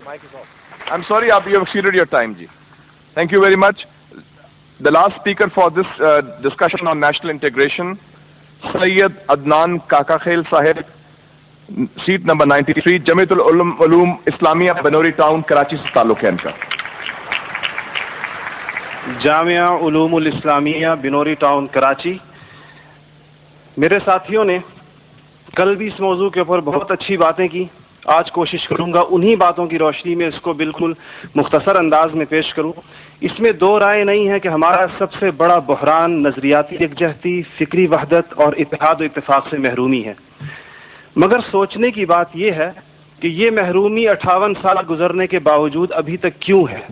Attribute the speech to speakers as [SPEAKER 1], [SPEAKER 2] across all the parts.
[SPEAKER 1] Mic is off. I'm sorry, you have exceeded your time, ji. Thank you very much. The last speaker for this discussion on national integration, Sayyid Adnan Kakakhel Sahib, seat number 93, Jamiatul Ulum Islamiyah, Banori Town, Karachi se ताल्लुक है इनका.
[SPEAKER 2] Jamia उलूमुल Islamia Binori town Karachi. मेरे साथियों ने कल भी इस मौजू के ऊपर बहुत अच्छी बातें की. आज कोशिश करूंगा उन्हीं बातों की रोशनी में इसको बिल्कुल मुख्तसर अंदाज में पेश करूं. इसमें दो राय नहीं है कि हमारा सबसे बड़ा बहरान नज़रियाती यकजहती, फ़िक्री वहदत और इत्तेहाद व इत्तेफाक से महरूमी है. मगर सोचने की बात यह है कि ये महरूमी 58 साल गुजरने के बावजूद अभी तक क्यों है.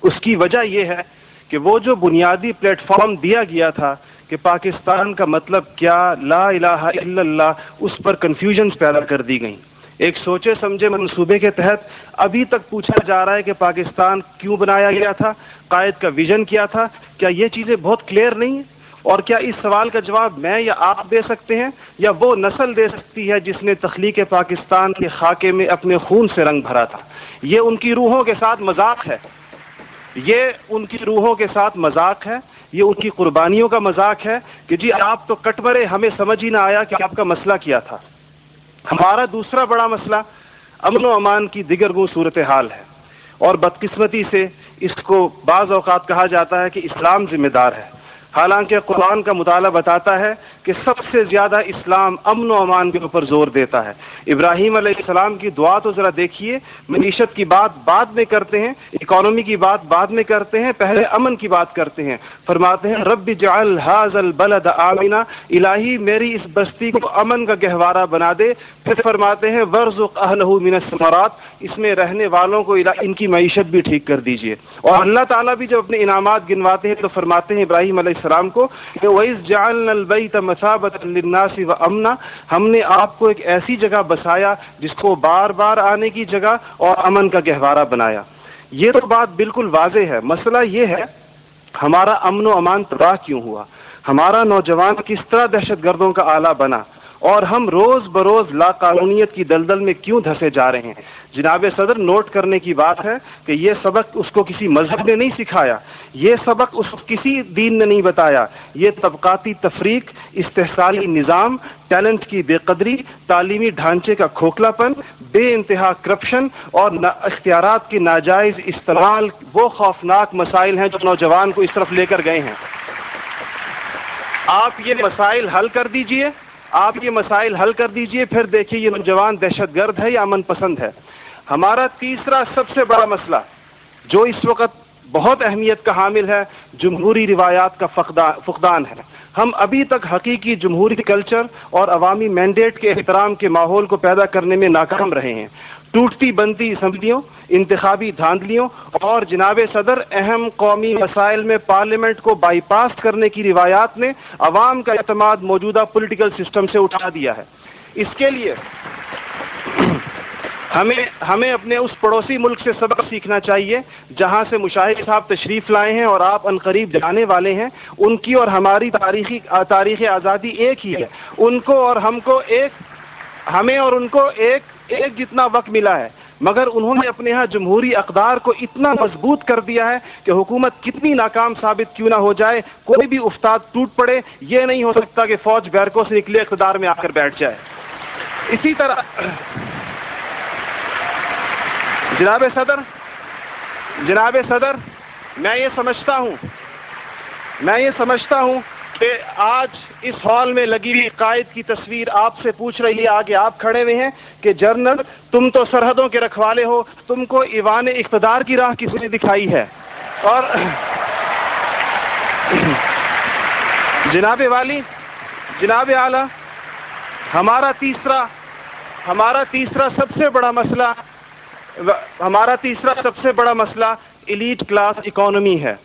[SPEAKER 2] उसकी वजह यह है कि वो जो बुनियादी प्लेटफॉर्म दिया गया था कि पाकिस्तान का मतलब क्या, ला इलाहा इल्लल्लाह, उस पर कन्फ्यूजन्स पैदा कर दी गई. एक सोचे समझे मंसूबे के तहत अभी तक पूछा जा रहा है कि पाकिस्तान क्यों बनाया गया था, कायद का विजन क्या था. क्या ये चीज़ें बहुत क्लियर नहीं है? और क्या इस सवाल का जवाब मैं या आप दे सकते हैं या वो नस्ल दे सकती है जिसने तख्लीक पाकिस्तान के खाके में अपने खून से रंग भरा था? ये उनकी रूहों के साथ मजाक है, ये उनकी रूहों के साथ मजाक है, ये उनकी कुर्बानियों का मजाक है कि जी आप तो कट मरे, हमें समझ ही ना आया कि आपका मसला क्या था. हमारा दूसरा बड़ा मसला अमन व अमान की दिगर गूं सूरत हाल है और बदकिस्मती से इसको बाज़ औक़ात कहा जाता है कि इस्लाम जिम्मेदार है. हालांकि कुरान का मुताला बताता है कि सबसे ज़्यादा इस्लाम अमन व अमान के ऊपर ज़ोर देता है. इब्राहीम अलैहिस्सलाम की दुआ तो ज़रा देखिए. मईशत की बात बाद में करते हैं, इकॉनमी की बात बाद में करते हैं, पहले अमन की बात करते हैं. फरमाते हैं रब्बि जअल हाज़ल बलद आमिना, इलाही मेरी इस बस्ती को अमन का गहवारा बना दे. फिर फरमाते हैं वर्ज़ुक़ अहलहू मिनस समरात, इसमें रहने वालों को इनकी मईशत भी ठीक कर दीजिए. और अल्लाह ताला भी जब अपने इनामात गिनवाते हैं तो फरमाते हैं इब्राहीम अलैहिस्सलाम को कि वइज़ जअलनल बैत मसाबतन लिन्नासि व अमना, हमने आपको एक ऐसी जगह बसाया जिसको बार बार आने की जगह और अमन का गहवारा बनाया. ये तो बात बिल्कुल वाज़ेह है. मसला ये है हमारा अमन व अमान तबाह क्यों हुआ, हमारा नौजवान किस तरह दहशतगर्दों का आला बना और हम रोज़ बरोज़ लाकानूनियत की दलदल में क्यों धंसे जा रहे हैं. जनाब सदर, नोट करने की बात है कि ये सबक उसको किसी मजहब ने नहीं सिखाया, ये सबक उसको किसी दीन ने नहीं बताया. ये तबकाती तफरीक, इस्तेहसाली निज़ाम, टैलेंट की बेकदरी, तालीमी ढांचे का खोखलापन, बेइंतहा करप्शन और इख्तियारात की नाजायज़ इस्तेमाल, वो खौफनाक मसाइल हैं जो नौजवान को इस तरफ लेकर गए हैं. आप ये मसाइल हल कर दीजिए, आप ये मसाइल हल कर दीजिए, फिर देखिए ये नौजवान दहशतगर्द है या अमन पसंद है. हमारा तीसरा सबसे बड़ा मसला जो इस वक्त बहुत अहमियत का हामिल है, जमहूरी रिवायात का फुकदान है. हम अभी तक हकीकी जमहूरी कल्चर और अवामी मैंडेट के एहतराम के माहौल को पैदा करने में नाकाम रहे हैं. टूटती बनती असम्बलियों, इंतखाबी धांधलियों और जनाब सदर अहम कौमी मसाइल में पार्लियामेंट को बाईपास करने की रिवायात ने अवाम का एतमाद मौजूदा पॉलिटिकल सिस्टम से उठा दिया है. इसके लिए हमें अपने उस पड़ोसी मुल्क से सबक सीखना चाहिए जहां से मुशाहिद साहब तशरीफ़ लाए हैं और आप अनकरीब जाने वाले हैं. उनकी और हमारी तारीख़ आज़ादी एक ही है. उनको और हमको हमें और उनको एक जितना वक्त मिला है, मगर उन्होंने अपने यहाँ जमहूरी अक़दार को इतना मजबूत कर दिया है कि हुकूमत कितनी नाकाम साबित क्यों ना हो जाए, कोई भी उस्ताद टूट पड़े, ये नहीं हो सकता कि फ़ौज बैरकों से निकले इक़्तिदार में आकर बैठ जाए. इसी तरह जनाब सदर, मैं ये समझता हूँ कि आज इस हॉल में लगी हुई कायद की तस्वीर आपसे पूछ रही है, आगे आप खड़े हुए हैं कि जर्नल तुम तो सरहदों के रखवाले हो, तुमको ईवान इक़्तिदार की राह किसने दिखाई है. और जनाब आला, हमारा तीसरा सबसे बड़ा मसला एलीट क्लास इकोनॉमी है.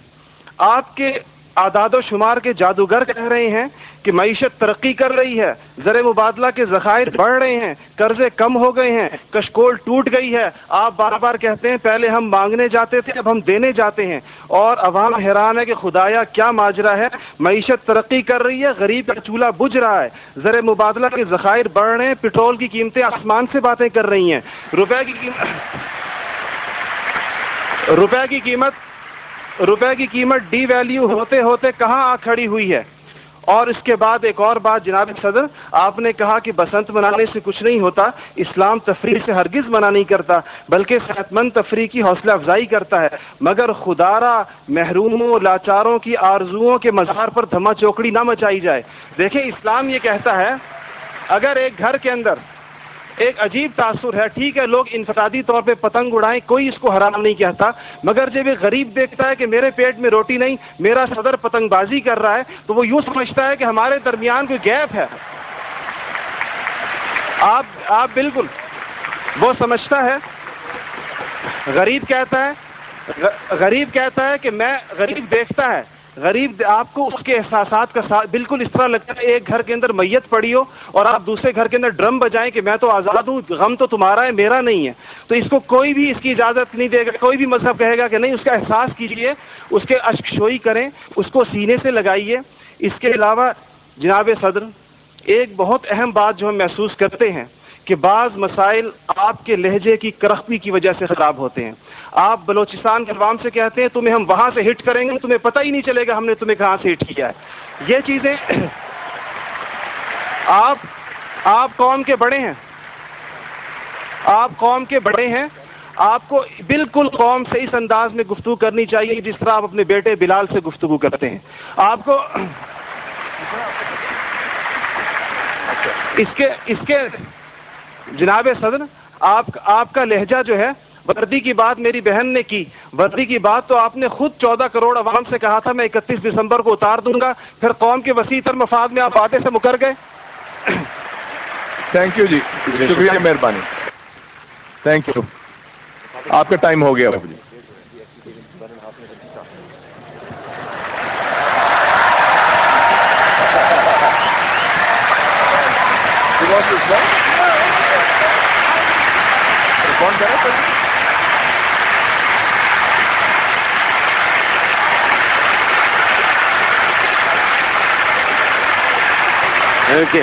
[SPEAKER 2] आपके आदादो शुमार के जादूगर कह रहे हैं कि मईशत तरक्की कर रही है, ज़र मुबादला के ज़खायर बढ़ रहे हैं, कर्जे कम हो गए हैं, कशकोल टूट गई है. आप बार बार कहते हैं पहले हम मांगने जाते थे, अब हम देने जाते हैं. और अवाम हैरान है कि खुदाया क्या माजरा है. मईशत तरक्की कर रही है, गरीब का चूल्हा बुझ रहा है, ज़र मुबादला के ज़खायर बढ़ रहे हैं, पेट्रोल की कीमतें आसमान से बातें कर रही हैं, रुपए की कीमत روپے کی قیمت ڈی ویلیو ہوتے ہوتے کہاں آ کھڑی ہوئی ہے. اور اس کے بعد ایک اور بات جناب صدر، آپ نے کہا کہ بسنت منانے سے کچھ نہیں ہوتا. اسلام تفریح سے ہرگز منع نہیں کرتا، بلکہ صحت مند تفریح کی حوصلہ افزائی کرتا ہے، مگر خدارا محروموں لاچاروں کی آرزوؤں کے مزار پر دھما چوکڑی نہ مچائی جائے. دیکھیں اسلام یہ کہتا ہے اگر ایک گھر کے اندر ایک عجیب تاثر ہے، ٹھیک ہے لوگ انفرادی طور پہ پتنگ اڑائیں، کوئی اس کو حرام نہیں کہتا، مگر جب ایک غریب دیکھتا ہے کہ میرے پیٹ میں روٹی نہیں، میرا صدر پتنگ بازی کر رہا ہے، تو وہ یوں سمجھتا ہے کہ ہمارے درمیان کوئی گیپ ہے. آپ بالکل وہ سمجھتا ہے. غریب کہتا ہے کہ میں غریب دیکھتا ہے، غریب آپ کو اس کے احساسات کا بالکل اس طرح لگتا ہے ایک گھر کے اندر میت پڑی ہو اور آپ دوسرے گھر کے اندر ڈرم بجائیں کہ میں تو آزاد ہوں، غم تو تمہارا ہے میرا نہیں ہے. تو اس کو کوئی بھی اس کی اجازت نہیں دے گا، کوئی بھی مذہب کہے گا کہ نہیں. اس کا احساس کیجئے، اس کے اشک شوئی کریں، اس کو سینے سے لگائیے. اس کے علاوہ جناب صدر ایک بہت اہم بات جو ہم محسوس کرتے ہیں کہ بعض مسائل آپ کے لہجے کی کرختی کی وجہ سے خراب ہوتے ہیں. آپ بلوچستان کے عوام سے کہتے ہیں تمہیں ہم وہاں سے ہٹ کریں گے، تمہیں پتہ ہی نہیں چلے گا ہم نے تمہیں کہاں سے ہٹ کیا ہے. یہ چیزیں آپ قوم کے بڑے ہیں، آپ کو بالکل قوم سے اس انداز میں گفتگو کرنی چاہیے جس طرح آپ اپنے بیٹے بلال سے گفتگو کرتے ہیں. آپ کو اس کے جناب صدر آپ کا لہجہ جو ہے، وردی کی بات میری بہن نے کی، وردی کی بات تو آپ نے خود 14 کروڑ عوام سے کہا تھا میں 31 دسمبر کو اتار دوں گا، پھر قوم کے وسیع تر مفاد میں آپ وعدے سے مکر گئے.
[SPEAKER 1] تھینک یو جی، شکریہ، مہربانی، تھینک یو. آپ کا ٹائم ہو گیا. کون کرے
[SPEAKER 2] اوکے